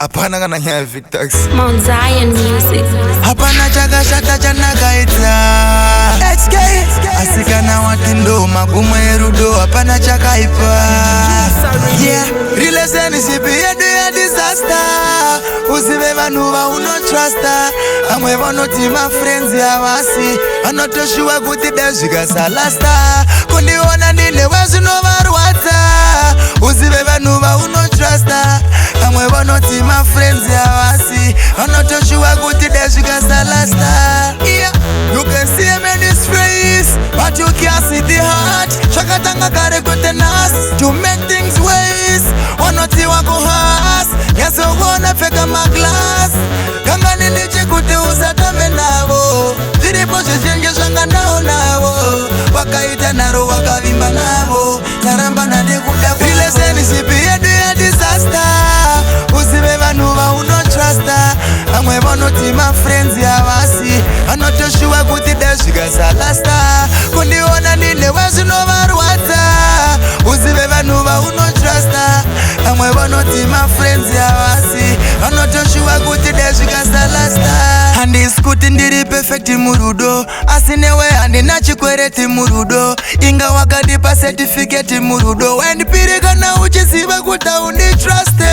Hapana kana nyaya Victox Mount Zion Music. hapana chakashata chanakaita HK asikana watindo magumo erudo hapana chakaipa. Yeah, relationship yedu ya disaster. Usive vanhu vaunotrasta. Amwe vanoti my friends yavasi vanotoshuva kuti dazvikasalasta. Kundiona ndine wezvinovarwadza. Usive vanhu vaunotrasta. Amwe vanoti my friends yavasi vanotoshuva kuti dazvikasalasta. Yeah, you can see him in his face, but you can't see the heart. Shakatanga kare kutenas to make things ways. Wanoti wako has yaso wana feka maglass. Kanga niliche kuti usatambe navo. Ziripo shishenge shanga nao wakaita naro wakavimba navo. Naramba nade kuda relationship yedu ya disaster. Usive vanhu vaunotrasta. Amwe vanoti my friends yavasi vanotoshuva kuti dazvikasalasta. Kundiona ndine wezvinovarwadza. Usive vanhu vaunotrasta. Amwe vanoti my friends yavasi vanotoshuva kuti dazvikasalasta. Handisi kuti ndiri perfect murudo, asi newe handina chikwereti murudo. Inga wakadipa certificate murudo, wendipiri kana uchiziva kuti haunditraste.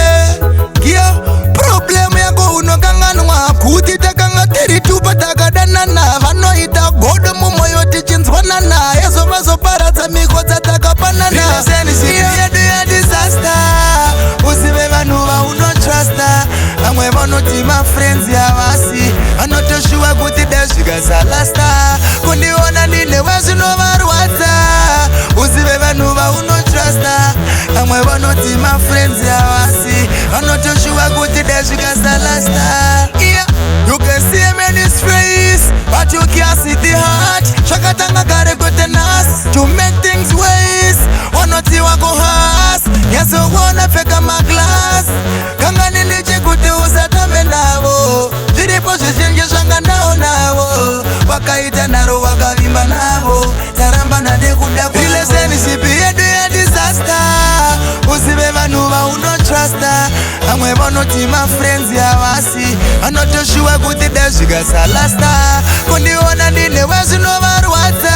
Problem yako unokanganwa kuti takanga tiri tupa takadanana. Vanoita godo mumoyo tichinzwanana, yezo vazoparadza miko dzatakapanana. Relationship yedu ya disaster. Usive vanhu vaunotrasta. Amwe vanoti my friends yavasi vanotoshuva kuti dazvikasalasta. Kundiona ndine wezvinovarwadza. Usive vanhu vaunotrasta. Amwe vanoti my friends yavasi vanotoshuva kuti dazvikasalasta. Yeah, you can see him in his face, but you can't see the heart. Shakatanga kare kutenas to make things ways. Wanoti wako has yaso wana feka maglass. Kanga niliche kuti usatambe navo. Ziripo shishenge shanga nao wakaita naro wakavimba navo. Naramba nade kuda relationship yedu ya disaster. Usive vanhu vaunotrasta. Amwe vanoti my friends yavasi vanotoshuva kuti dazvikasalasta. Kundiona ndine wezvinovarwadza.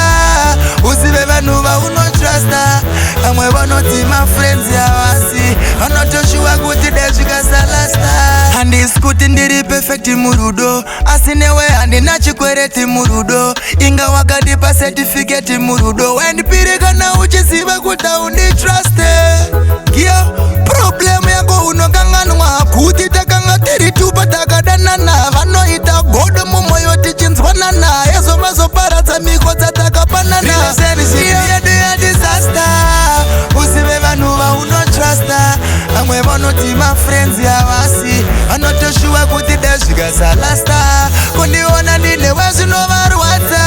Usive vanhu vaunotrasta. Amwe vanoti my friends yavasi vanotoshuva kuti dazvikasalasta. Handisi kuti ndiri perfect murudo, asi newe handina chikwereti murudo. Inga wakadipa certificate murudo, wendipiri kana uchiziva kuti haunditraste. Problem yako unokanganwa kuti takanga tiri tupa takadanana. Vanoita godo mumoyo tichinzwanana, yezo vazoparadza miko dzatakapanana. Relationship yedu ya disaster. Usive vanhu vaunotrasta. Amwe vanoti my friends yavasi vanotoshuva kuti dazvikasalasta. Kundiona ndine wezvinovarwadza.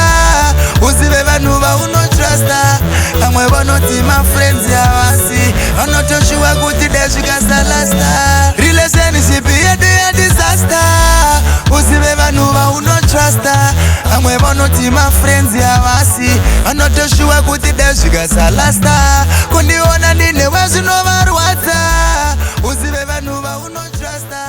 Usive vanhu vaunotrasta. Amwe vanoti my friends yavasi vanotoshuva kuti dazvikasalasta. Relationship yedu ya disaster. Usive vanhu vaunotrasta. Amwe vanoti my friends yavasi vanotoshuva kuti dazvikasalasta. Kundiona ndine wezvinovarwadza. Usive vanhu vaunotrasta.